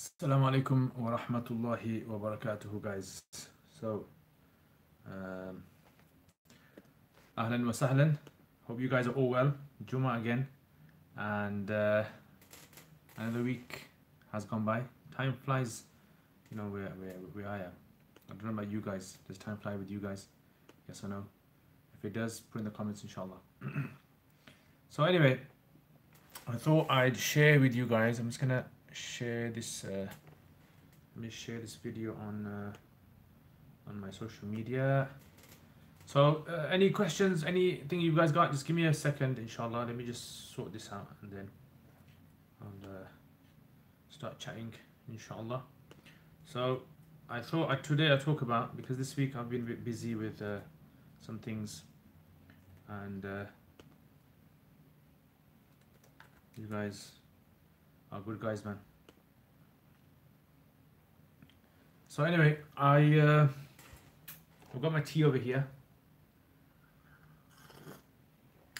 Assalamu alaikum wa rahmatullahi wa barakatuhu, guys. So, um, ahlan wa sahlan. Hope you guys are all well. Juma again, and another week has gone by. Time flies, you know, where I am. I don't know about you guys. Does time fly with you guys? Yes or no? If it does, put in the comments, inshallah. So anyway, I thought I'd share with you guys. I'm just gonna share this. Let me share this video on my social media. So any questions, anything you guys got, just give me a second, inshallah. Let me just sort this out and then I'll start chatting, inshallah. So I thought today I'll talk about, because this week I've been a bit busy with some things, and you guys are good guys, man. So anyway, I've got my tea over here.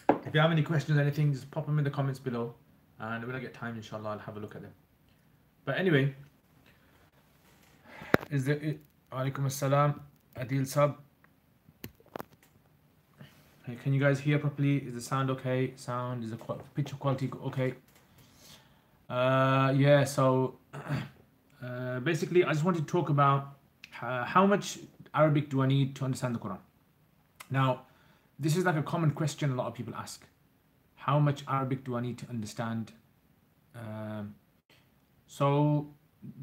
If you have any questions or anything, just pop them in the comments below, and when I get time, inshallah, I'll have a look at them. But anyway, Alaikum Assalam, Adil Sab. Hey, can you guys hear properly? Is the sound okay? Is the picture quality okay? Yeah, so basically I just wanted to talk about how much Arabic do I need to understand the Quran. Now, this is like a common question a lot of people ask. How much Arabic do I need to understand? So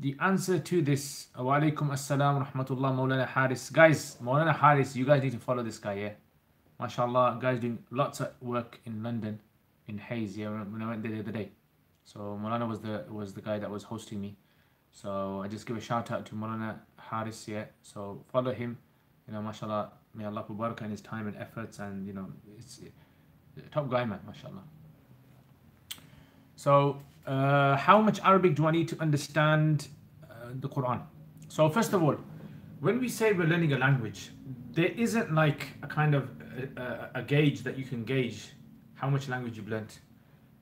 the answer to this, wa alaikum assalam wa rahmatullah, Maulana Haris. Guys, Maulana Haris, you guys need to follow this guy, yeah? MashaAllah, guys doing lots of work in London, in Hayes, yeah, when I went there the other day. So Maulana was the guy that was hosting me. So I just give a shout out to Maulana Haris, yeah. So follow him, you know, MashaAllah, may Allah put barakah in his time and efforts, and you know, it's a top guy, man, MashaAllah. So how much Arabic do I need to understand the Quran? So first of all, when we say we're learning a language, there isn't like a kind of a gauge that you can gauge how much language you've learnt.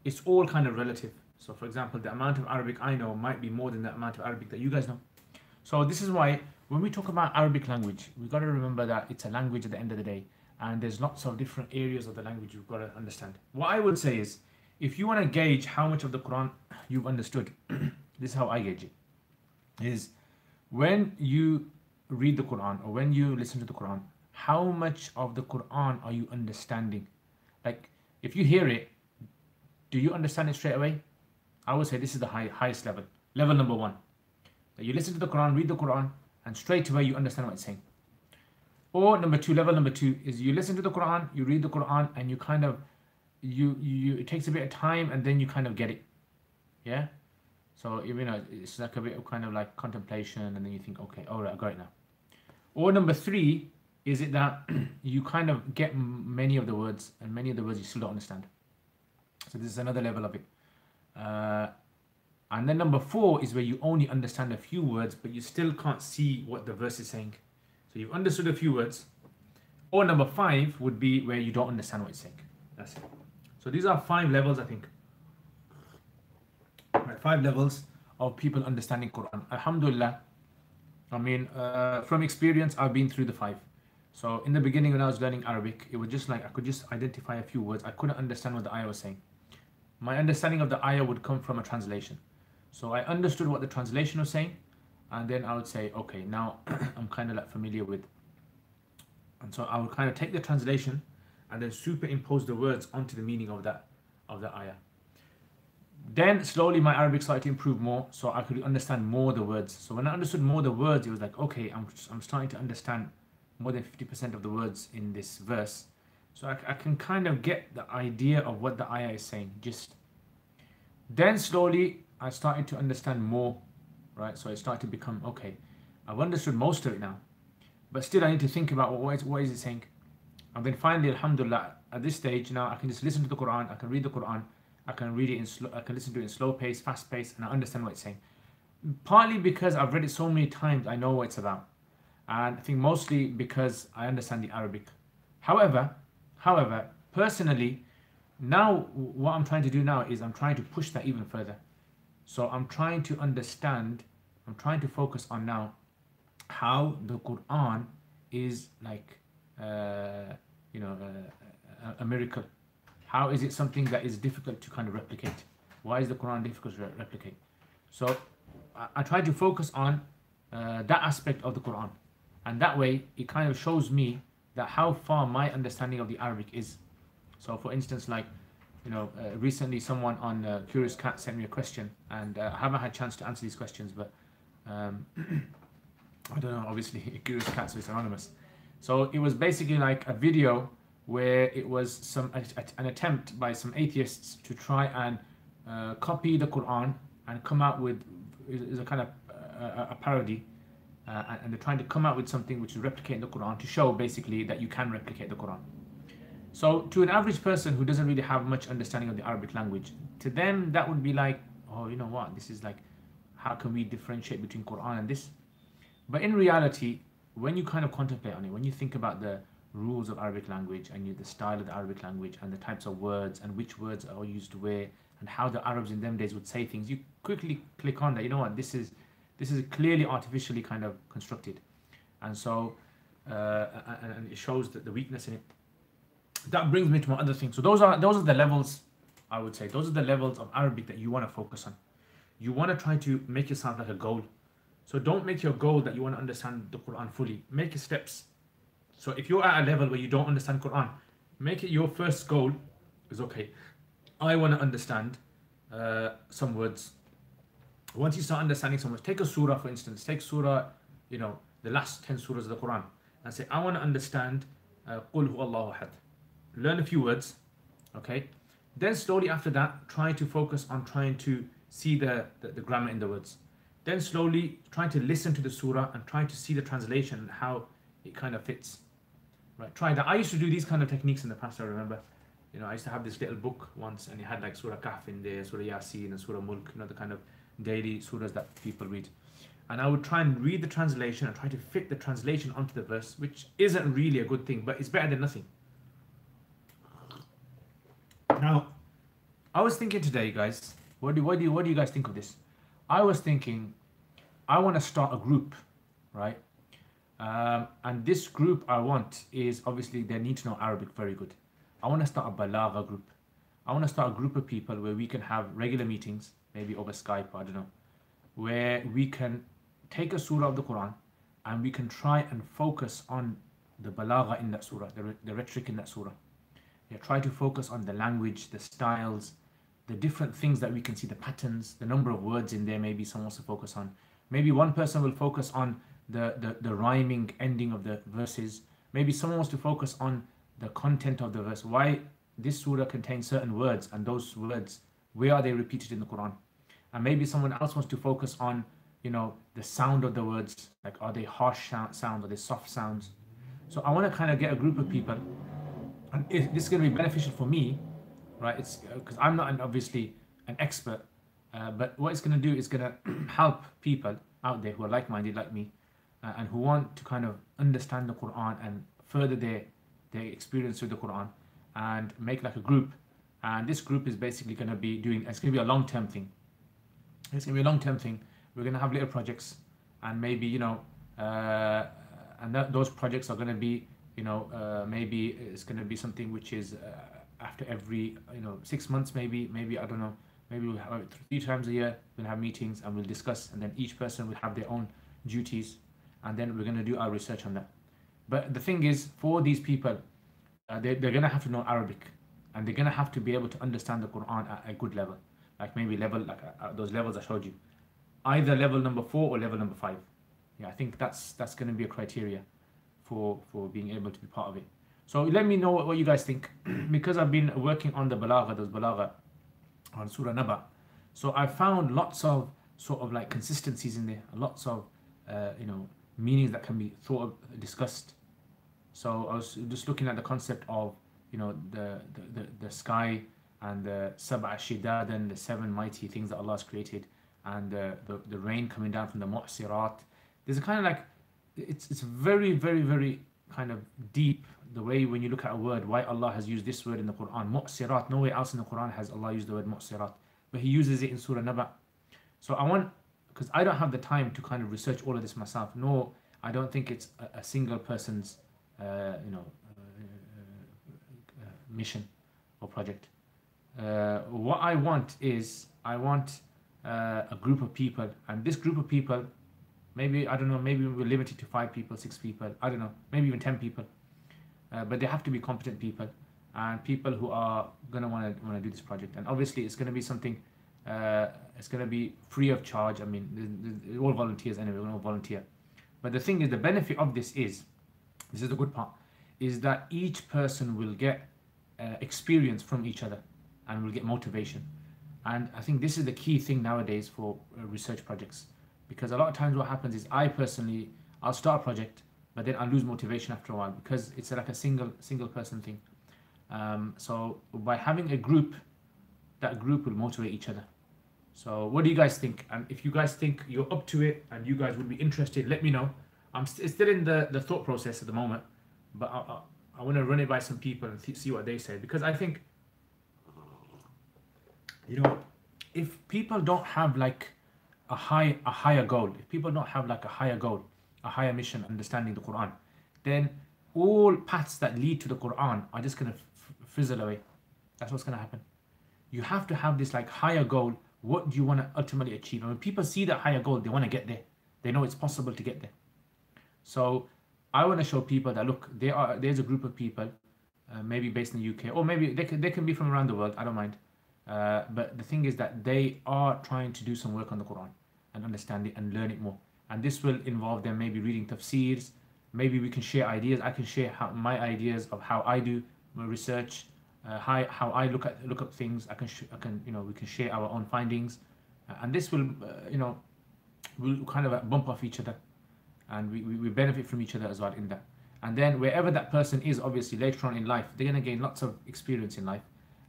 It's all kind of relative. So for example, the amount of Arabic I know might be more than the amount of Arabic that you guys know. So this is why when we talk about Arabic language, we've got to remember that it's a language at the end of the day, and there's lots of different areas of the language you've got to understand. What I would say is, if you want to gauge how much of the Quran you've understood, this is how I gauge it, is when you read the Quran or when you listen to the Quran, how much of the Quran are you understanding? Like, if you hear it, do you understand it straight away? I would say this is the highest level. Level number one. That you listen to the Quran, read the Quran, and straight away you understand what it's saying. Or level number two is you listen to the Quran, you read the Quran, and you kind of, it takes a bit of time, and then you kind of get it. Yeah? So, you know, it's like a bit of kind of like contemplation, and then you think, okay, all right, I got it now. Or number three, is it that you kind of get many of the words, and many of the words you still don't understand. So this is another level of it. And then number four is where you only understand a few words, but you still can't see what the verse is saying. So you've understood a few words. Or number five would be where you don't understand what it's saying. That's it. So these are 5 levels, I think. Right, 5 levels of people understanding Quran. Alhamdulillah. I mean, from experience, I've been through the 5. So in the beginning, when I was learning Arabic, it was just like I could just identify a few words. I couldn't understand what the ayah was saying. My understanding of the ayah would come from a translation. So I understood what the translation was saying, and then I would say, okay, now I'm kind of like familiar with. And so I would kind of take the translation and then superimpose the words onto the meaning of that ayah. Then slowly my Arabic started to improve more, so I could understand more the words. So when I understood more the words, it was like, okay, I'm starting to understand more than 50% of the words in this verse. So I can kind of get the idea of what the ayah is saying. Then slowly I started to understand more, right? So it started to become, okay, I've understood most of it now, but still I need to think about what is it saying. And then finally, alhamdulillah, at this stage now I can just listen to the Quran, I can read the Quran, I can read it in slow, I can listen to it in slow pace, fast pace, and I understand what it's saying. Partly because I've read it so many times, I know what it's about. And I think mostly because I understand the Arabic. However, personally, now what I'm trying to do now is I'm trying to push that even further. So I'm trying to understand I'm trying to focus on now how the Quran is like a miracle. How is it something that is difficult to kind of replicate? Why is the Quran difficult to replicate? So I try to focus on that aspect of the Quran, and that way it kind of shows me that how far my understanding of the Arabic is. So for instance, like recently someone on Curious Cat sent me a question, and I haven't had a chance to answer these questions, but I don't know, obviously Curious Cat, so it's anonymous. So it was basically like a video where it was an attempt by some atheists to try and copy the Quran and come out with is a kind of a parody, and they're trying to come out with something which is replicating the Quran to show basically that you can replicate the Quran. So to an average person who doesn't really have much understanding of the Arabic language, to them that would be like, oh, you know what, this is like, how can we differentiate between Quran and this? But in reality, when you kind of contemplate on it, when you think about the rules of Arabic language and the style of the Arabic language and the types of words and which words are used where and how the Arabs in them days would say things, you quickly click on that, you know what, this is clearly artificially kind of constructed. And so and it shows that the weakness in it. That brings me to my other thing. So those are the levels, I would say. Those are the levels of Arabic that you want to focus on. You want to try to make yourself like a goal. So don't make your goal that you want to understand the Quran fully. Make it steps. So if you're at a level where you don't understand Quran, make it your first goal is, okay, I want to understand some words. Once you start understanding some words, take a surah for instance. Take surah, the last 10 surahs of the Quran, and say, I want to understand Qul Hu Allahu Ahad. Learn a few words, okay? Then slowly after that, try to focus on trying to see the grammar in the words. Then slowly trying to listen to the surah and trying to see the translation and how it kind of fits. Right? Try that. I used to do these kind of techniques in the past, I remember. I used to have this little book once, and it had like Surah Kahf in there, Surah Yasin and Surah Mulk, the kind of daily surahs that people read. And I would try and read the translation and try to fit the translation onto the verse, which isn't really a good thing, but it's better than nothing. Now, I was thinking today, guys, what do you guys think of this? I was thinking, I want to start a group, right? And this group I want is, obviously, they need to know Arabic very good. I want to start a balagha group. I want to start a group of people where we can have regular meetings, maybe over Skype, I don't know, where we can take a surah of the Quran and we can try and focus on the balagha in that surah, the rhetoric in that surah. Yeah, try to focus on the language, the styles, the different things that we can see, the patterns, the number of words in there. Maybe someone wants to focus on. Maybe one person will focus on the rhyming ending of the verses. Maybe someone wants to focus on the content of the verse. Why this surah contains certain words, and those words, where are they repeated in the Quran? And maybe someone else wants to focus on, the sound of the words. Like, are they harsh sounds? Are they soft sounds? So I want to kind of get a group of people. And this is going to be beneficial for me, right? It's because I'm not obviously an expert, but what it's going to do is going to help people out there who are like-minded like me, and who want to kind of understand the Quran and further their experience with the Quran, and make like a group. And this group is basically going to be it's going to be a long-term thing. It's going to be a long-term thing. We're going to have little projects, and maybe those projects are going to be, maybe it's going to be something which is after every 6 months, maybe I don't know, maybe we'll have 3 times a year. We'll have meetings and we'll discuss, and then each person will have their own duties, and then we're going to do our research on that. But the thing is, for these people, they're going to have to know Arabic, and they're going to have to be able to understand the Quran at a good level, like maybe level those levels I showed you, either level number 4 or level number 5. Yeah, I think that's going to be a criteria for being able to be part of it. So let me know what you guys think, because I've been working on those balagha on Surah An-Naba. So I found lots of sort of like consistencies in there, lots of meanings that can be discussed. So I was just looking at the concept of the sky and the sab'a shidad, and the 7 mighty things that Allah has created, and the rain coming down from the mu'sirat. There's a kind of like, it's very, very, very kind of deep, the way when you look at a word, why Allah has used this word in the Quran, mu'sirat. Nowhere else in the Quran has Allah used the word mu'sirat, but He uses it in Surah Naba. So I want, because I don't have the time to kind of research all of this myself, nor I don't think it's a single person's mission or project. What I want is a group of people, and this group of people, maybe, I don't know, maybe we're limited to 5 people, 6 people, I don't know, maybe even 10 people, but they have to be competent people and people who are going to want to do this project. And obviously it's going to be something, it's going to be free of charge. I mean, they're all volunteers anyway, we're going to volunteer. But the thing is, the benefit of this is the good part, is that each person will get experience from each other and will get motivation. And I think this is the key thing nowadays for research projects, because a lot of times what happens is I'll start a project, but then I lose motivation after a while because it's like a single person thing. So by having a group, that group will motivate each other. So what do you guys think? And if you guys think you're up to it and you guys would be interested, let me know. It's still in the thought process at the moment, but I want to run it by some people and see what they say, because I think, if people don't have like a higher goal, if people don't have like a higher goal, a higher mission, understanding the Quran, then all paths that lead to the Quran are just going to fizzle away. That's what's going to happen. You have to have this like higher goal. What do you want to ultimately achieve? And when people see that higher goal, they want to get there. They know it's possible to get there. So I want to show people that, look, there's a group of people, maybe based in the UK, or maybe they can be from around the world, I don't mind. But the thing is that they are trying to do some work on the Quran and understand it and learn it more. And this will involve them maybe reading tafsirs. Maybe we can share ideas. I can share my ideas of how I do my research, how I look up things. We can share our own findings, and this will we'll kind of bump off each other, and we benefit from each other as well in that. And then wherever that person is, obviously later on in life, they're going to gain lots of experience in life,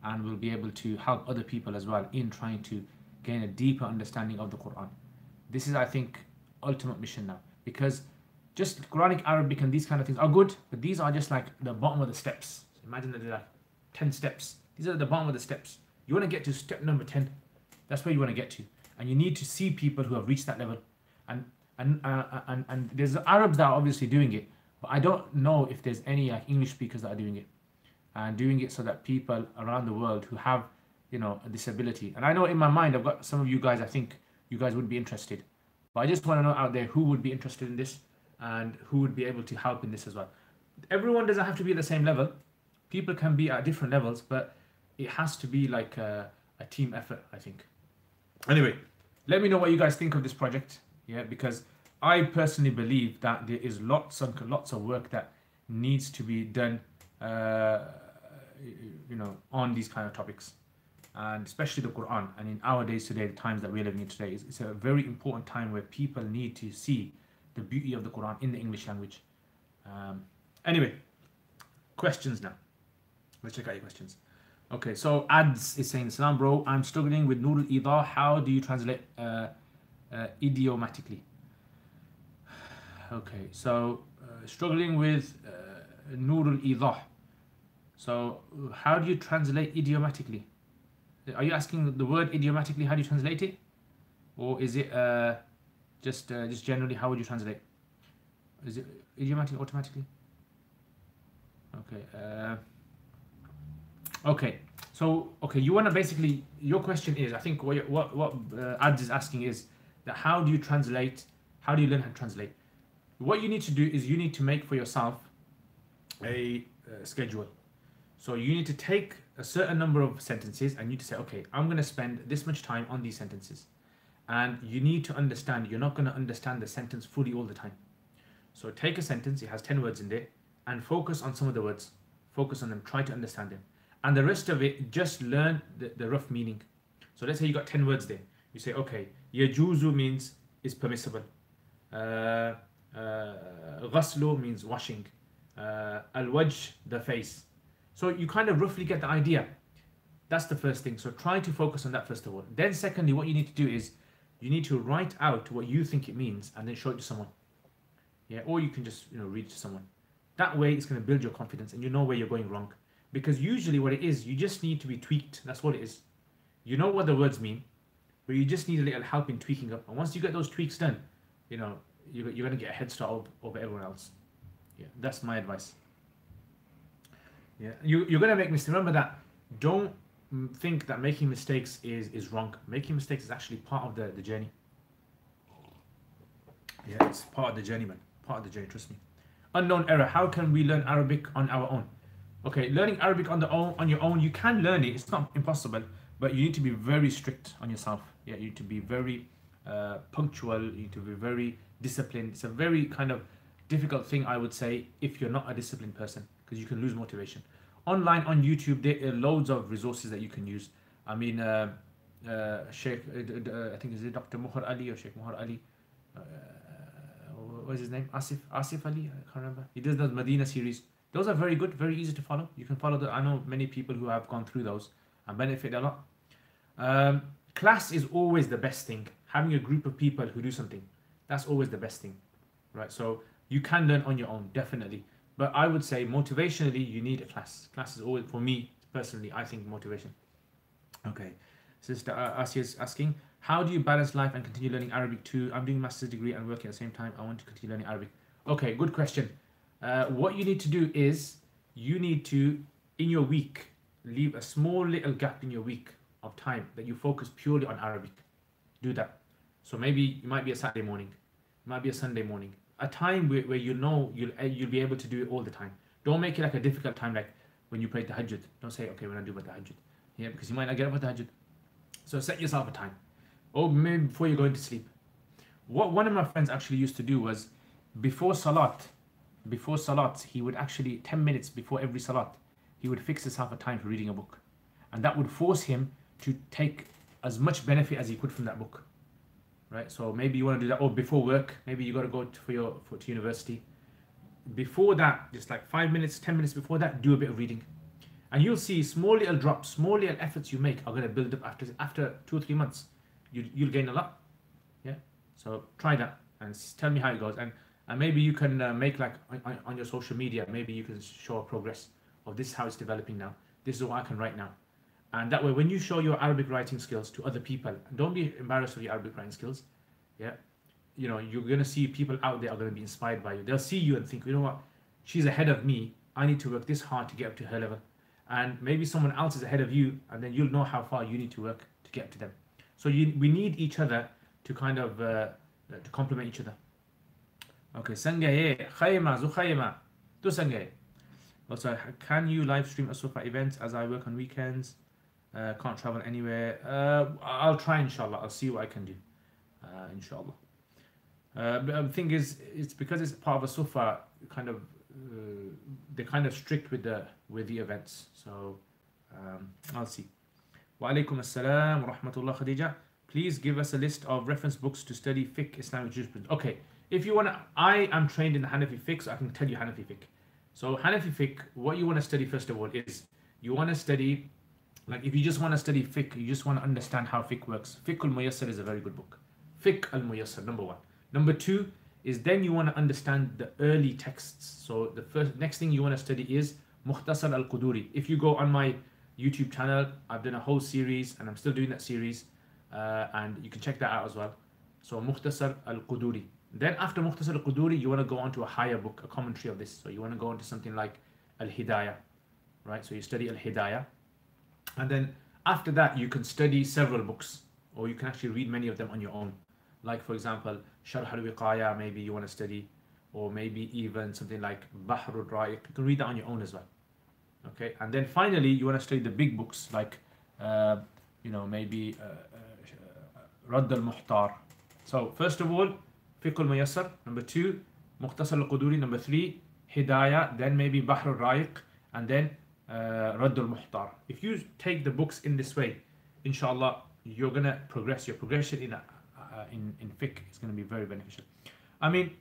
and will be able to help other people as well in trying to gain a deeper understanding of the Quran. This is, I think, ultimate mission now, because just Quranic Arabic and these kind of things are good, but these are just like the bottom of the steps. So imagine that there are 10 steps. These are the bottom of the steps. You want to get to step number 10. That's where you want to get to, and you need to see people who have reached that level. And there's Arabs that are obviously doing it, but I don't know if there's any like English speakers that are doing it, and doing it so that people around the world who have a disability. And I know in my mind I've got some of you guys, I think you guys would be interested, but I just want to know out there who would be interested in this and who would be able to help in this as well. Everyone doesn't have to be at the same level. People can be at different levels, but it has to be like a team effort, I think. Anyway, let me know what you guys think of this project, because I personally believe that there is lots of work that needs to be done on these kind of topics, and especially the Quran. And in our days today, the times that we're living in today, it's a very important time where people need to see the beauty of the Quran in the English language. Anyway, questions now. Let's check out your questions. Okay, so Ads is saying, Salam bro, I'm struggling with Nur al-Idah. How do you translate idiomatically? Okay, so struggling with Nur al-Idah. So how do you translate idiomatically? Are you asking the word idiomatically, how do you translate it? Or is it just generally, how would you translate? Is it idiomatic automatically? Okay. Okay, you want to basically, your question is, I think what Ads is asking is that how do you translate, how do you learn how to translate? What you need to do is you need to make for yourself a schedule. So you need to take a certain number of sentences and you need to say, okay, I'm going to spend this much time on these sentences. And you need to understand, you're not going to understand the sentence fully all the time. So take a sentence, it has 10 words in there, and focus on some of the words. Focus on them, try to understand them. And the rest of it, just learn the rough meaning. So let's say you got 10 words there. You say, okay, yajuzu means is permissible. Ghaslu means washing. Al-wajh, the face. So you kind of roughly get the idea. That's the first thing. So try to focus on that first of all. Then secondly, what you need to do is you need to write out what you think it means and then show it to someone. Or you can just read it to someone. That way it's going to build your confidence and you know where you're going wrong. Because usually what it is, you just need to be tweaked. That's what it is. You know what the words mean. but you just need a little help in tweaking up. And once you get those tweaks done, you know, you're going to get a head start over everyone else. Yeah, that's my advice. Yeah, you're going to make mistakes. Remember that. Don't think that making mistakes is wrong. Making mistakes is actually part of the journey. Yeah, it's part of the journey, man. Part of the journey, trust me. Unknown error. How can we learn Arabic on our own? Okay, learning Arabic on your own, you can learn it. It's not impossible, but you need to be very strict on yourself. Yeah, you need to be very punctual. You need to be very disciplined. It's a very kind of difficult thing, I would say, if you're not a disciplined person, because you can lose motivation. Online on YouTube, there are loads of resources that you can use. I mean, Sheikh, I think is it Dr. Muhar Ali or Sheikh Muhar Ali? What's his name? Asif Ali? I can't remember. He does the Medina series. Those are very good, very easy to follow. You can follow I know many people who have gone through those and benefit a lot. Class is always the best thing. Having a group of people who do something, that's always the best thing, right? So you can learn on your own, definitely. But I would say motivationally, you need a class. Class is always, for me personally, I think motivation. Okay, Sister Asiya is asking, how do you balance life and continue learning Arabic too? I'm doing a master's degree and working at the same time. I want to continue learning Arabic. Okay, good question. What you need to do is, you need to, in your week, leave a small little gap in your week of time that you focus purely on Arabic. Do that. So maybe it might be a Saturday morning, it might be a Sunday morning, a time where you know you'll be able to do it all the time. Don't make it like a difficult time, like when you pray tahajjud. Don't say, okay, when I do my tahajjud. Yeah, because you might not get up for tahajjud. So set yourself a time. Or maybe before you're going to sleep. What one of my friends actually used to do was, before salat, he would actually, 10 minutes before every salat, he would fix himself a time for reading a book. And that would force him to take as much benefit as he could from that book. Right? So maybe you want to do that, or before work, maybe you got to go to university. Before that, just like 5 minutes, 10 minutes before that, do a bit of reading. And you'll see small little drops, small little efforts you make are going to build up after 2 or 3 months. You'll gain a lot. Yeah. So try that and tell me how it goes. And maybe you can make like on your social media, maybe you can show a progress of this is how it's developing now. This is what I can write now. And that way, when you show your Arabic writing skills to other people, don't be embarrassed of your Arabic writing skills. Yeah. You know, you're going to see people out there are going to be inspired by you. They'll see you and think, you know what, she's ahead of me. I need to work this hard to get up to her level. And maybe someone else is ahead of you, and then you'll know how far you need to work to get up to them. So we need each other to kind of to complement each other. Okay, Sangaye, Khayma, Zukhayma, to Sangaye. Also, can you live stream Asufa events as I work on weekends? Can't travel anywhere. I'll try, inshallah. I'll see what I can do, inshallah. But the thing is, it's because it's part of a Sufa, kind of, they're kind of strict with the events. So I'll see. Wa alaikum assalam wa rahmatullah Khadija. Please give us a list of reference books to study fiqh, Islamic jurisprudence. Okay, if you want to, I am trained in the Hanafi fiqh, so I can tell you Hanafi fiqh. So Hanafi fiqh, what you want to study first of all is, you want to study, like if you just want to study fiqh, you just want to understand how fiqh works. Fiqh al-Muyassar is a very good book. Fiqh al-Muyassar, number one. Number two is, then you want to understand the early texts. So the next thing you want to study is Mukhtasar al-Quduri. If you go on my YouTube channel, I've done a whole series and I'm still doing that series, and you can check that out as well. So Mukhtasar al-Quduri. Then after Mukhtasar al-Quduri, you want to go on to a higher book, a commentary of this. So you want to go into something like al-Hidayah, right? So you study al-Hidayah, and then after that you can study several books, or you can actually read many of them on your own. Like for example, Sharh al-Wiqaya, maybe you want to study, or maybe even something like Bahr al-Ra'iq. You can read that on your own as well. Okay, and then finally you want to study the big books like maybe Radd al-Muhtar. So first of all, Fiqh al-Muyassar, number two, Mukhtasar al-Quduri, number three, Hidayah, then maybe Bahr al-Ra'iq, and then Radd al-Muhtar. If you take the books in this way, inshallah, you're gonna progress. Your progression in fiqh is gonna be very beneficial. I mean,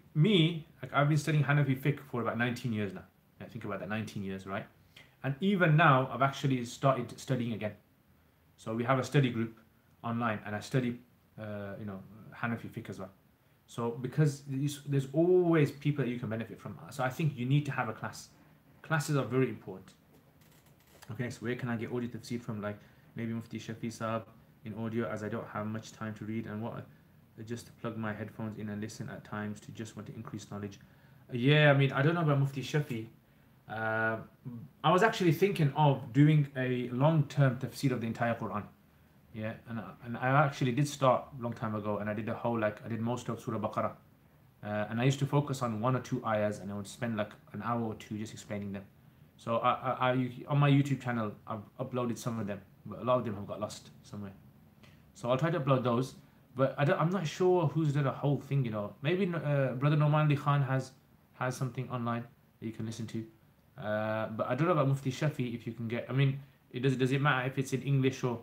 I've been studying Hanafi fiqh for about 19 years now. I think about that, 19 years, right? And even now, I've actually started studying again. So we have a study group online, and I study, Hanafi fiqh as well. So because there's always people that you can benefit from. So I think you need to have a class. Classes are very important. Okay, so where can I get audio tafsir from? Like maybe Mufti Shafi Saab, in audio as I don't have much time to read and what just to plug my headphones in and listen at times to just want to increase knowledge. Yeah, I mean, I don't know about Mufti Shafi. I was actually thinking of doing a long-term tafsir of the entire Quran. Yeah, and I actually did start a long time ago, and I did the whole, like, I did most of Surah Baqarah. And I used to focus on 1 or 2 ayahs, and I would spend like an hour or two just explaining them. So on my YouTube channel, I've uploaded some of them, but a lot of them have got lost somewhere. So I'll try to upload those, but I'm not sure who's done a whole thing, you know. Maybe Brother Noman Ali Khan has something online that you can listen to. But I don't know about Mufti Shafi, if you can get, I mean, does it matter if it's in English or...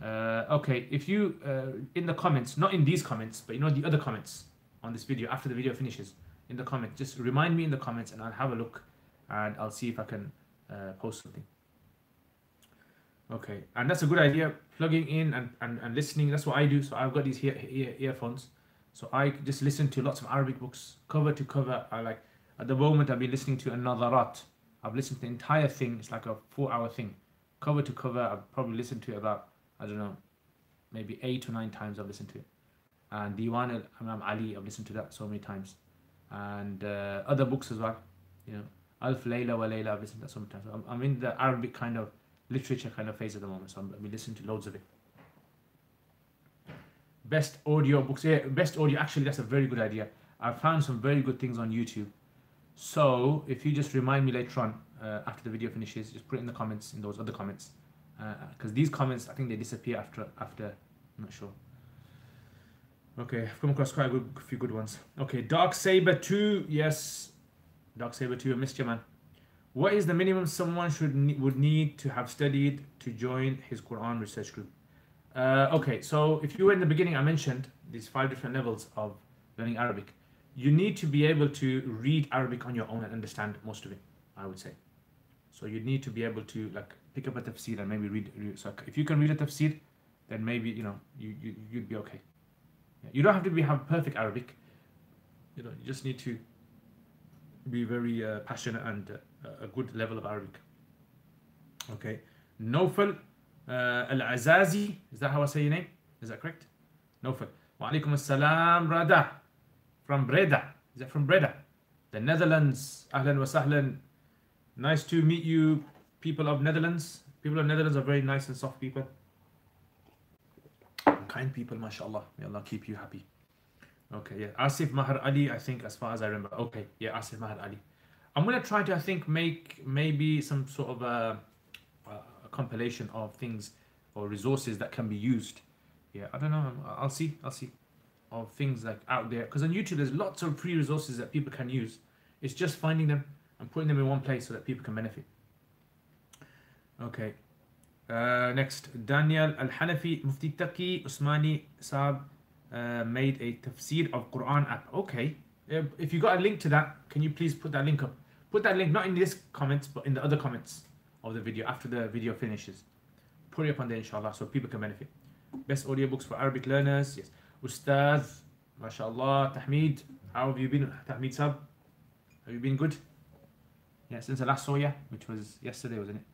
okay, if you, in the comments, not in these comments, but you know the other comments on this video, after the video finishes, in the comments, just remind me in the comments and I'll have a look and I'll see if I can post something. Okay, and that's a good idea, plugging in and listening. That's what I do. So I've got these earphones, so I just listen to lots of Arabic books, cover to cover. At the moment I've been listening to An-Naba. I've listened to the entire thing. It's like a 4-hour thing, cover to cover. I've probably listened to it about, I don't know, maybe 8 or 9 times I've listened to it. And Diwan al-Imam Ali, I've listened to that so many times. And other books as well, you know, Alf Layla wa Layla, I've listened to that so many times. I'm in the Arabic kind of literature kind of phase at the moment, so I've been listening to loads of it. Best audio books, yeah, best audio, actually that's a very good idea. I've found some very good things on YouTube. So if you just remind me later on, after the video finishes, just put it in the comments, in those other comments. Because these comments, I think they disappear after, I'm not sure. Okay, I've come across quite a few good ones. Okay, Dark Saber 2, yes. Dark Saber 2, I missed you, man. What is the minimum someone would need to have studied to join his Quran research group? Okay, so if you were in the beginning, I mentioned these 5 different levels of learning Arabic. You need to be able to read Arabic on your own and understand most of it, I would say. So you need to be able to like pick up a tafsir and maybe read. So if you can read a tafsir, then maybe, you know, you'd be okay. You don't have to have perfect Arabic. You know, you just need to be very passionate and a good level of Arabic. Okay, Nofal Al-Azazi, is that how I say your name? Is that correct? Nofal. Wa alaikum assalam, brother. From Breda. Is that from Breda? The Netherlands. Ahlan wa sahlan. Nice to meet you, people of Netherlands. People of Netherlands are very nice and soft people. Kind people, mashallah. May Allah keep you happy. Okay, yeah. Asif Mahar Ali, I think, as far as I remember. Okay, yeah, Asif Mahar Ali. I'm going to try to, I think, make maybe some sort of a compilation of things or resources that can be used. Yeah, I don't know. I'll see. Of things like out there. Because on YouTube, there's lots of free resources that people can use. It's just finding them and putting them in one place so that people can benefit. Okay. Next, Daniel Al-Hanafi, Mufti Taqi Usmani Saab made a tafsir of Quran app. Okay. If you got a link to that, can you please put that link up? Put that link not in this comments, but in the other comments of the video after the video finishes. Put it up on there, inshallah, so people can benefit. Best audiobooks for Arabic learners. Yes. Ustaz, mashallah. Tahmid, how have you been? Tahmid Saab, have you been good? Yeah, since I last saw you, which was yesterday, wasn't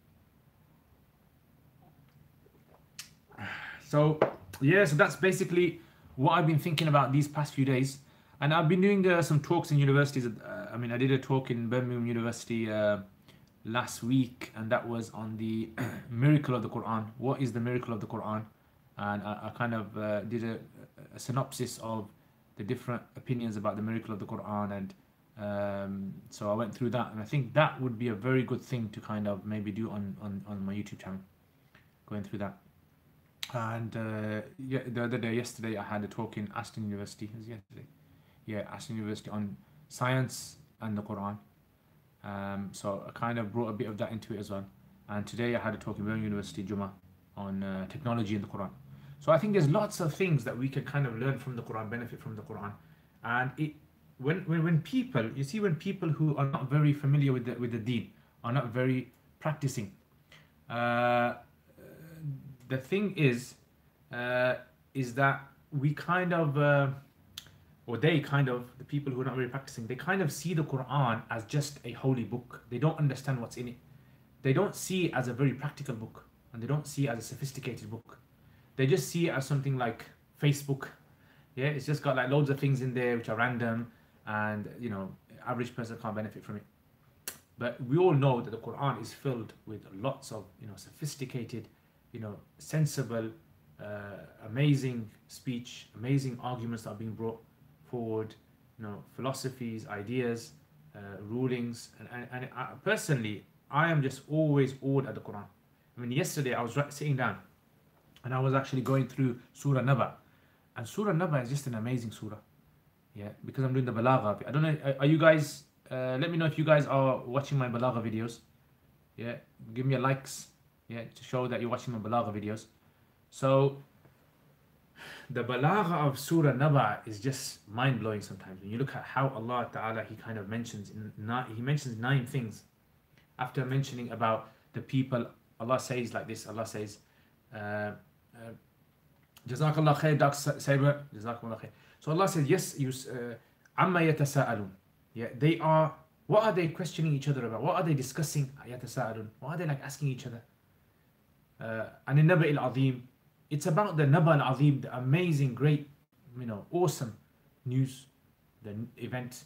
it? So yeah, so that's basically what I've been thinking about these past few days. And I've been doing some talks in universities. I mean, I did a talk in Birmingham University last week, and that was on the miracle of the Quran. What is the miracle of the Quran? And I kind of did a synopsis of the different opinions about the miracle of the Quran. And so I went through that. And I think that would be a very good thing to kind of maybe do on my YouTube channel, going through that. And yeah, the other day, yesterday, I had a talk in Aston University. It was yesterday. Yeah, Aston University on science and the Quran. So I kind of brought a bit of that into it as well. And today I had a talk in Birmingham University, Jummah, on technology in the Quran. So I think there's lots of things that we can kind of learn from the Quran, benefit from the Quran. And when people, you see, when people who are not very familiar with the deen, are not very practicing, the thing is that we kind of, or they kind of, the people who are not really practicing, they kind of see the Quran as just a holy book. They don't understand what's in it. They don't see it as a very practical book, and they don't see it as a sophisticated book. they just see it as something like Facebook. Yeah, it's just got like loads of things in there which are random, and you know, average person can't benefit from it. But we all know that the Quran is filled with lots of, you know, sophisticated, you know, sensible, amazing speech, amazing arguments that are being brought forward, you know, philosophies, ideas, rulings, and personally, I am just always awed at the Quran. I mean, yesterday I was sitting down, and I was actually going through Surah An-Naba, and Surah An-Naba is just an amazing surah. Yeah, because I'm doing the balagha. I don't know, are you guys? Let me know if you guys are watching my balagha videos. Yeah, give me a likes. Yeah, to show that you're watching my balagha videos. So the balagha of Surah Naba is just mind blowing sometimes. When you look at how Allah Ta'ala, He kind of mentions He mentions 9 things after mentioning about the people. Allah says like this. Allah says, Jazakallah khair, Dr. Saber. Jazakallah khair. So Allah says, yes, amma yatasa'alun. Yeah, they are, what are they questioning each other about? What are they discussing? Yatasa'alun. What are they like asking each other? An-Naba al-Azim. It's about the Naba al-Azim, the amazing, great, you know, awesome news, the event.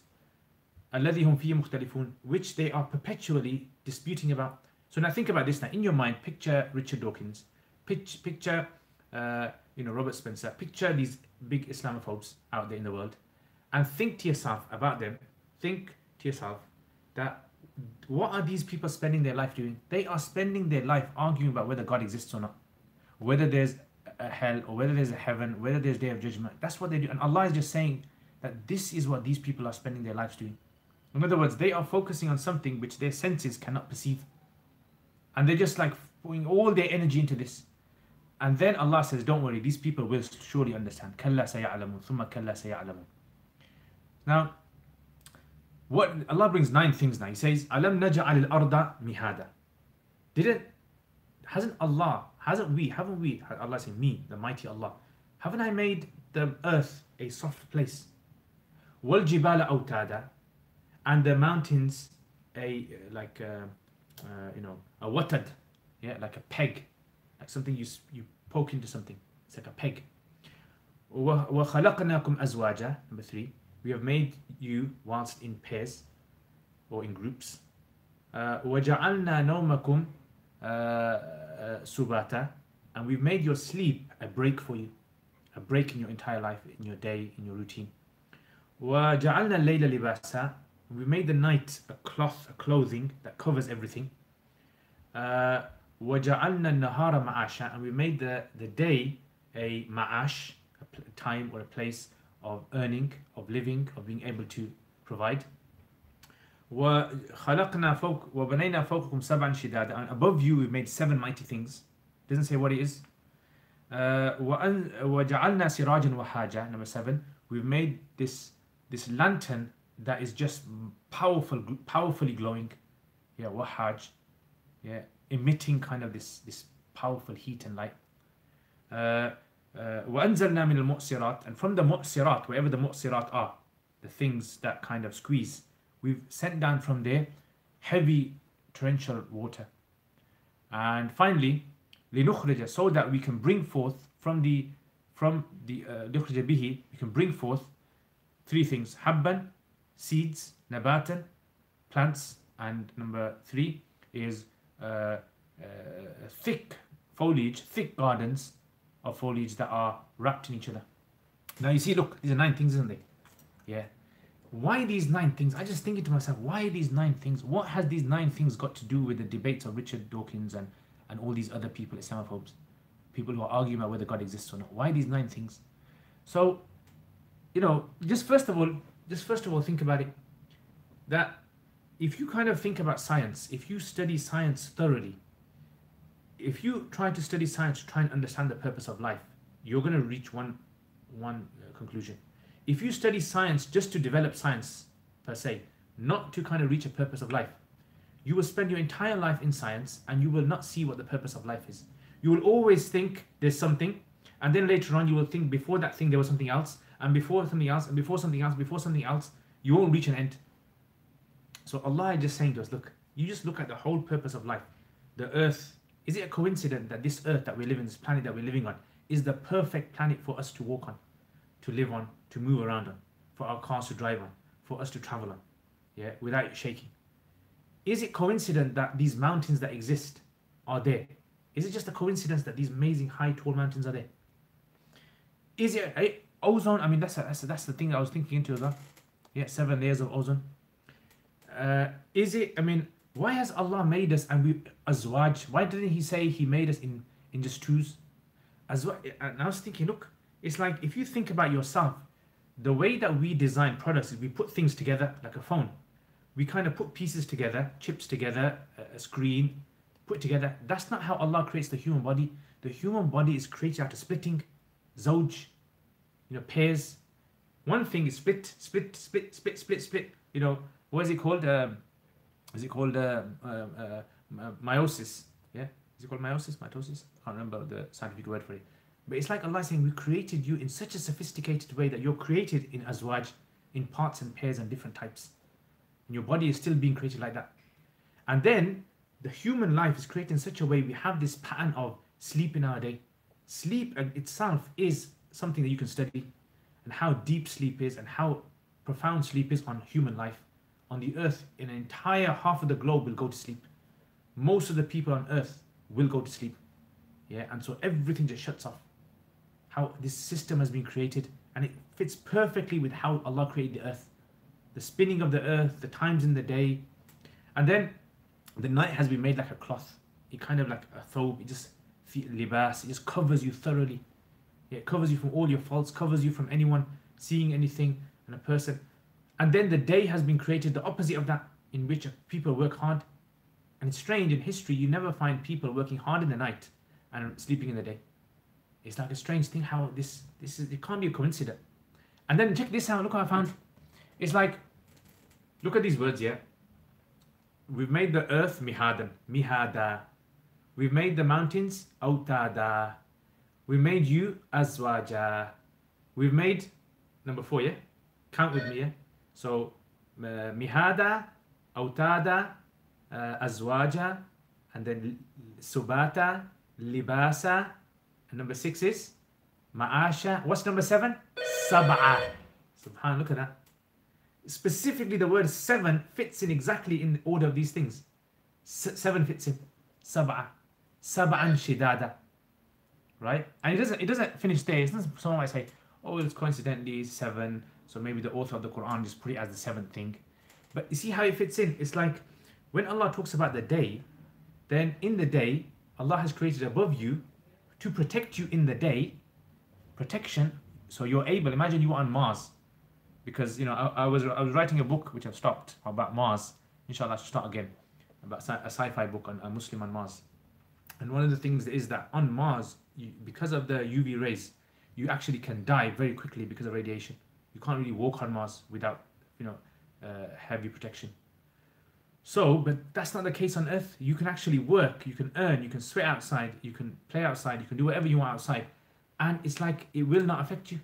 Alladhi hum fihi mukhtalifun, which they are perpetually disputing about. So now think about this now. In your mind, picture Richard Dawkins. Picture, you know, Robert Spencer. Picture these big Islamophobes out there in the world. And think to yourself about them. Think to yourself that what are these people spending their life doing? They are spending their life arguing about whether God exists or not, whether there's a hell or whether there's a heaven, whether there's day of judgment. That's what they do. And Allah is just saying that this is what these people are spending their lives doing. In other words, they are focusing on something which their senses cannot perceive. And they're just like putting all their energy into this. And then Allah says, don't worry, these people will surely understand. كَلَّا سَيَعْلَمُونَ ثُمَّ كَلَّا سَيَعْلَمُونَ. Now, what Allah brings 9 things now. He says, "Alam naj'al al-arda mihada." Haven't we, Allah saying, me, the mighty Allah, haven't I made the earth a soft place? Wal jibala awtada, and the mountains a watad, yeah, like a peg, like something you poke into something. It's like a peg. Wa khalaqnakum azwaja. Number 3. We have made you whilst in pairs or in groups. وَجَعَلْنَا نَوْمَكُمْ subata, and we've made your sleep a break for you, a break in your entire life, in your day, in your routine. وَجَعَلْنَا اللَّيْلَ لِبَاسًا, we made the night a cloth, a clothing that covers everything. وَجَعَلْنَا النَّهَارَ مَعَاشًا, and we made the day a ma'ash, a time or a place of earning, of living, of being able to provide. وَبَنَيْنَا فَوْقَكُمْ سَبْعًا شِدَادًا, and above you we've made 7 mighty things. Doesn't say what it is. وَجَعَلْنَا سِرَاجًا وَحَاجًا. Number 7, we've made this lantern that is just powerfully glowing. Yeah, wahaj. Yeah, emitting kind of this powerful heat and light. وَأَنزَلْنَا مِنَ الْمُؤْسِرَاتِ, and from the mu'sirat, wherever the mu'sirat are, the things that kind of squeeze, we've sent down from there heavy torrential water. And finally, لِنُخْرِجَ, so that we can bring forth from the لِنُخْرِجَ بِهِ, we can bring forth 3 things: habban, seeds; nabatan, plants; and number 3 is thick foliage, thick gardens of foliage that are wrapped in each other. Now you see, look, these are 9 things, isn't they? Yeah. Why these 9 things? I just thinking to myself, why these 9 things? What has these 9 things got to do with the debates of Richard Dawkins and all these other people, Islamophobes, people who are arguing about whether God exists or not? Why these 9 things? So, you know, just first of all, think about it. That if you kind of think about science, if you study science thoroughly, if you try to study science to try and understand the purpose of life, you're going to reach one conclusion. If you study science just to develop science per se, not to kind of reach a purpose of life, you will spend your entire life in science and you will not see what the purpose of life is. You will always think there's something, and then later on you will think before that thing there was something else, and before something else, and before something else, before something else. You won't reach an end. So Allah is just saying to us, look, you just look at the whole purpose of life. The earth, is it a coincidence that this earth that we live in, this planet that we're living on, is the perfect planet for us to walk on, to live on, to move around on, for our cars to drive on, for us to travel on, yeah, without shaking. Is it coincident that these mountains that exist are there? Is it just a coincidence that these amazing high tall mountains are there? Is it ozone? I mean, that's the thing I was thinking into as well. Yeah, 7 layers of ozone. Is it? I mean, why has Allah made us and we azwaj? Why didn't He say He made us in just twos? And I was thinking, look, it's like if you think about yourself, the way that we design products is we put things together like a phone. We kind of put pieces together, chips together, a screen, put together. That's not how Allah creates the human body. The human body is created out of splitting, zawj, pairs. One thing is split. What is it called? Is it called meiosis? Yeah, is it called meiosis? Mitosis? I can't remember the scientific word for it. But it's like Allah saying, we created you in such a sophisticated way that you're created in azwaj, in parts and pairs and different types. And your body is still being created like that. And then the human life is created in such a way we have this pattern of sleep in our day. Sleep itself is something that you can study, and how deep sleep is and how profound sleep is on human life. On the earth, an entire half of the globe will go to sleep. Most of the people on earth will go to sleep. Yeah, and so everything just shuts off. How this system has been created, and it fits perfectly with how Allah created the earth. The spinning of the earth, the times in the day, and then the night has been made like a cloth. It kind of like a thobe, it just libas, it just covers you thoroughly. Yeah, it covers you from all your faults, covers you from anyone seeing anything and a person. And then the day has been created, the opposite of that, in which people work hard. And it's strange, in history you never find people working hard in the night and sleeping in the day. It's like a strange thing how this is, it can't be a coincidence. And then check this out, look what I found. It's like, look at these words here. We've made the earth mihadan, mihada. We've made the mountains autada. We made you azwaja. We've made, number 4, yeah? Count with me, yeah? So, mihada, autada, azwaja, and then subata, libasa, and number 6 is ma'asha. What's number 7? Sab'a. Subhan, look at that. Specifically, the word 7 fits in exactly in the order of these things. 7 fits in. Sab'a. Sab'an shidada. Right? And it doesn't finish there. It's not, someone might say, oh, it's coincidentally 7, so maybe the author of the Quran just put it as the 7th thing. But you see how it fits in? It's like when Allah talks about the day, then in the day, Allah has created above you to protect you in the day. Protection, so you're able, imagine you are on Mars. Because I was writing a book which I've stopped about Mars. Inshallah I should start again. About a sci-fi book on a Muslim on Mars. And one of the things is that on Mars, because of the UV rays, you actually can die very quickly because of radiation. You can't really walk on Mars without heavy protection. So, but that's not the case on Earth. You can actually work, you can earn, you can sweat outside, you can play outside, you can do whatever you want outside. And it's like it will not affect you.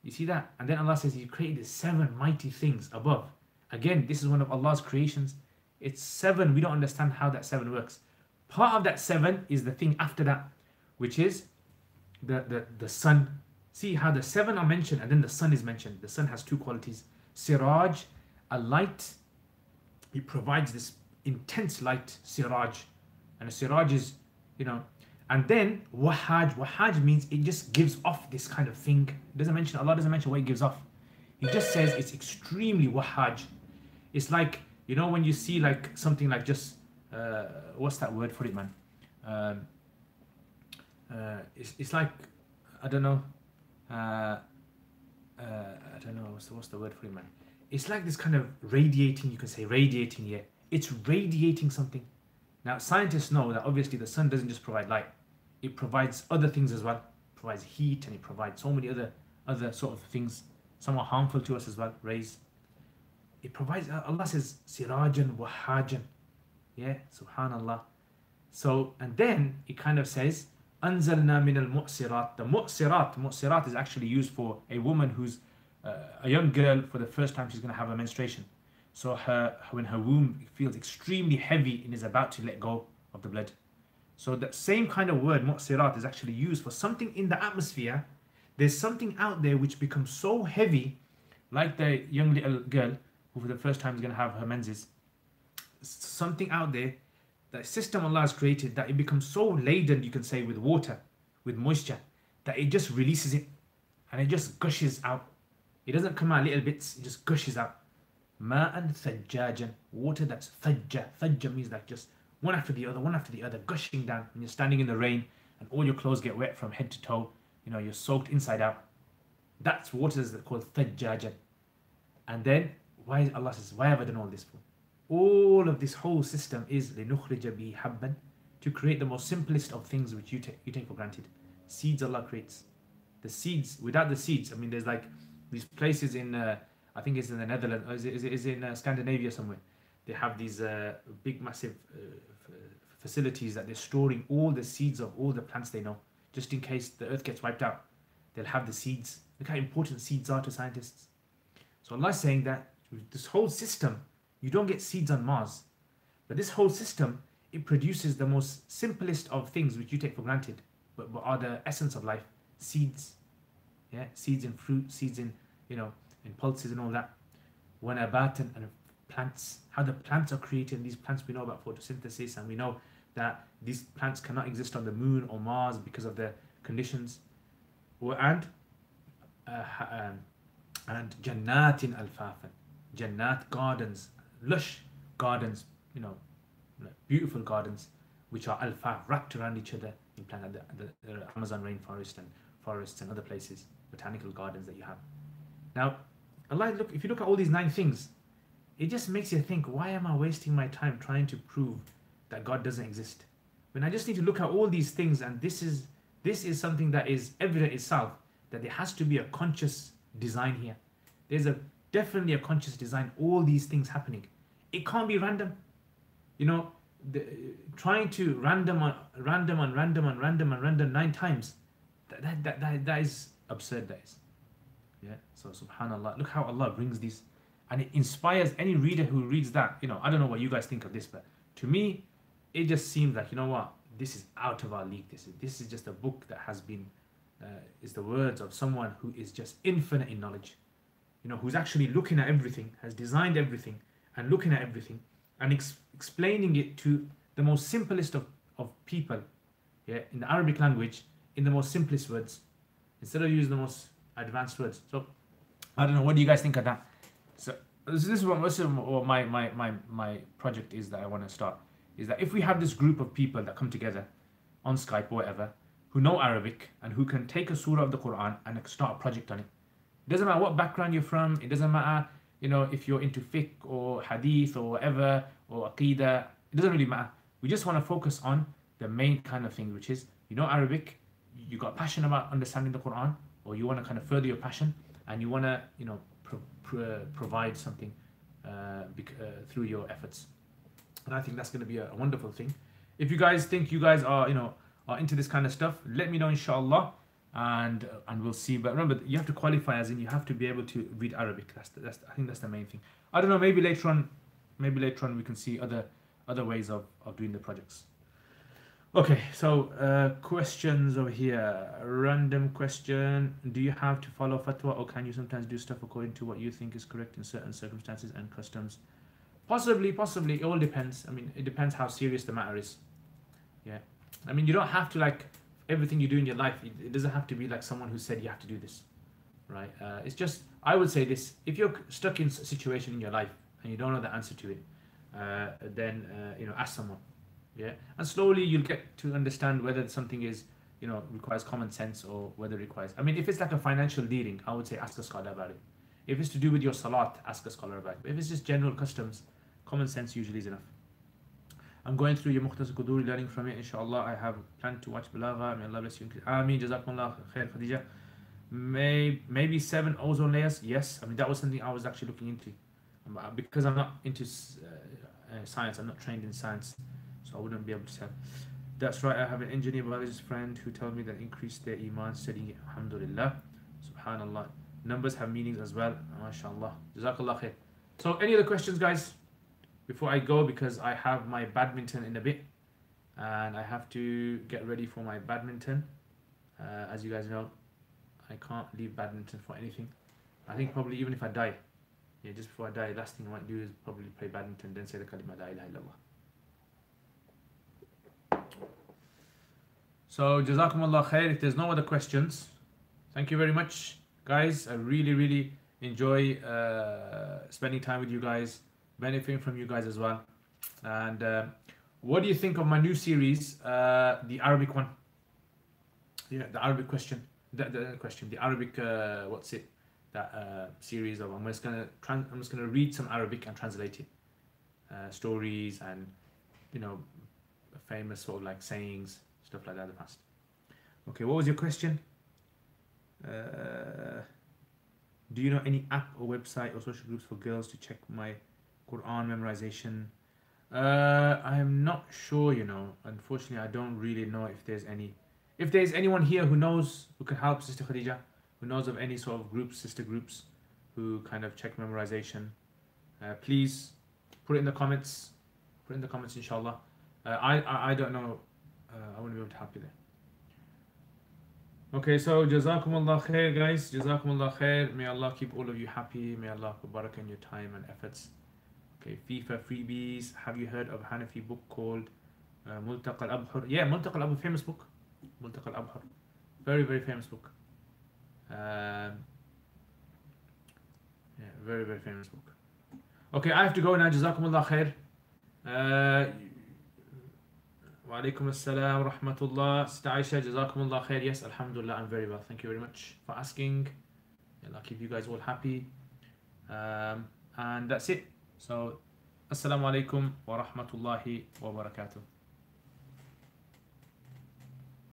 You see that? And then Allah says He created 7 mighty things above. Again, this is one of Allah's creations. It's 7. We don't understand how that 7 works. Part of that 7 is the thing after that, which is the sun. See how the 7 are mentioned and then the sun is mentioned. The sun has 2 qualities. Siraj, a light. It provides this intense light, siraj. And a siraj is, and then wahaj. Wahaj means it just gives off this kind of thing. Allah doesn't mention what it gives off. He just says it's extremely wahaj. It's like, when you see like something like just, what's that word for it, man? It's like, I don't know. What's the word for it, man? It's like this kind of radiating, you can say radiating here. It's radiating something. Now, scientists know that obviously the sun doesn't just provide light. It provides other things as well. It provides heat and it provides so many other sort of things. Some are harmful to us as well, rays. It provides, Allah says, sirajan wahajan. Yeah, subhanallah. So, and then it kind of says, anzalna min al-mu'sirat. The mu'sirat is actually used for a woman who's a young girl for the first time she's going to have a menstruation. So when her womb feels extremely heavy and is about to let go of the blood. So that same kind of word, mu'sirat, is actually used for something in the atmosphere. There's something out there which becomes so heavy, like the young little girl who for the first time is going to have her menses. Something out there, that system Allah has created, that it becomes so laden, you can say, with water, with moisture, that it just releases it and it just gushes out. It doesn't come out little bits, it just gushes out. Ma'an thajjajan, water that's thajja. Thajja means like just one after the other, gushing down. When you're standing in the rain and all your clothes get wet from head to toe, you know, you're soaked inside out. That's water that's called thajjajan. And then, why Allah says, why have I done all this for? All of this whole system is لِنُخْرِجَ بِهِ حَبًّا, to create the most simplest of things which you take for granted. Seeds Allah creates. The seeds, without the seeds, I mean, there's like these places in, I think it's in the Netherlands, or is it in Scandinavia somewhere. They have these big, massive facilities that they're storing all the seeds of all the plants they know, just in case the earth gets wiped out. They'll have the seeds. Look how important seeds are to scientists. So Allah is saying that this whole system, you don't get seeds on Mars, but this whole system, it produces the most simplest of things which you take for granted, but are the essence of life. Seeds, yeah, seeds in fruit, seeds in, you know, in pulses and all that. وَنَبَاتًا, and plants, how the plants are created. These plants, we know about photosynthesis, and we know that these plants cannot exist on the moon or Mars because of the conditions. And jannatin alfafan, jannat, gardens, lush gardens, you know, beautiful gardens which are alfaf, wrapped around each other in the Amazon rainforest and forests and other places, botanical gardens that you have. Now, Allah, look, if you look at all these 9 things, it just makes you think, why am I wasting my time trying to prove that God doesn't exist? When I just need to look at all these things, and this is something that is evident itself, that there has to be a conscious design here. There's definitely a conscious design, all these things happening. It can't be random. You know, trying to random 9 times, that is absurd, that is. Yeah, so subhanallah, look how Allah brings these, and it inspires any reader who reads that. You know, I don't know what you guys think of this, but to me, it just seems like, you know what, this is out of our league. This is just a book that has been, is the words of someone who is just infinite in knowledge. You know, who's actually looking at everything, has designed everything, and looking at everything, and explaining it to the most simplest of people, yeah, in the Arabic language, in the most simplest words, instead of using the most advanced words. So, I don't know, what do you guys think of that? So, this is what my project is that I want to start, is that if we have this group of people that come together on Skype or whatever, who know Arabic, and who can take a surah of the Quran and start a project on it. It doesn't matter what background you're from, it doesn't matter, you know, if you're into fiqh or hadith or whatever, or aqidah, it doesn't really matter. We just want to focus on the main kind of thing, which is, you know Arabic, you got passion about understanding the Quran, or you want to kind of further your passion, and you want to, you know, provide something through your efforts. And I think that's going to be a wonderful thing. If you guys think you guys are, you know, are into this kind of stuff, let me know, inshallah, and we'll see. But remember, you have to qualify, as in you have to be able to read Arabic. I think that's the main thing. I don't know, maybe later on we can see other ways of doing the projects. Okay, so questions over here. Random question: do you have to follow fatwa, or can you sometimes do stuff according to what you think is correct in certain circumstances and customs? Possibly. It all depends. I mean, it depends how serious the matter is. Yeah, I mean, you don't have to, like, everything you do in your life, it doesn't have to be like someone who said you have to do this, right? It's just, I would say this: if you're stuck in a situation in your life and you don't know the answer to it, then you know, ask someone. Yeah, and slowly you'll get to understand whether something is, you know, requires common sense, or whether it requires, I mean, if it's like a financial dealing, I would say ask a scholar about it. If it's to do with your salat, ask a scholar about it. If it's just general customs, common sense usually is enough. I'm going through your Mukhtasar Quduri, learning from it, inshallah. I have planned to watch Balagha. May Allah bless you. Ameen, Jazakumullah khair, Khadija. Maybe 7 ozone layers. Yes, I mean, that was something I was actually looking into, because I'm not into science. I'm not trained in science, so I wouldn't be able to tell. That's right, I have an engineer biologist friend who told me that increased their iman studying it. Alhamdulillah, subhanallah. Numbers have meanings as well, mashallah. Jazakallah khair. So, any other questions, guys, before I go, because I have my badminton in a bit, and I have to get ready for my badminton. As you guys know, I can't leave badminton for anything. I think probably even if I die, yeah, just before I die, last thing I might do is probably play badminton, then say the kalima la ilaha illallah. So jazakumullah khair. If there's no other questions, thank you very much, guys. I really enjoy spending time with you guys, benefiting from you guys as well. And what do you think of my new series, the Arabic one? Yeah, the Arabic question. The Arabic what's it? That series of I'm just gonna read some Arabic and translate it, stories and famous sort of like sayings, stuff like that in the past. Okay, what was your question? Do you know any app or website or social groups for girls to check my Quran memorization? I'm not sure, unfortunately I don't really know if there's any. If there's anyone here who knows, who can help Sister Khadija, who knows of any sort of groups, sister groups, who kind of check memorization, please put it in the comments. Put it in the comments, inshallah. I don't know. I won't be able to help you there. Okay, so jazakumullah khair, guys. Jazakumullah khair. May Allah keep all of you happy. May Allah put barakah in your time and efforts. Okay, FIFA freebies. Have you heard of Hanafi book called Multaqa al-Abhur? Yeah, Multaqa al-Abhur, famous book. Multaqa al-Abhur, very famous book. Yeah, very famous book. Okay, I have to go now. Jazakumullah khair. Wa alaikum assalam wa rahmatullah. Sister Aisha, jazakumullah khair. Yes, alhamdulillah, I'm very well. Thank you very much for asking. Allah keep you guys all happy. And that's it. So, assalamu alaikum wa rahmatullahi wa barakatuh.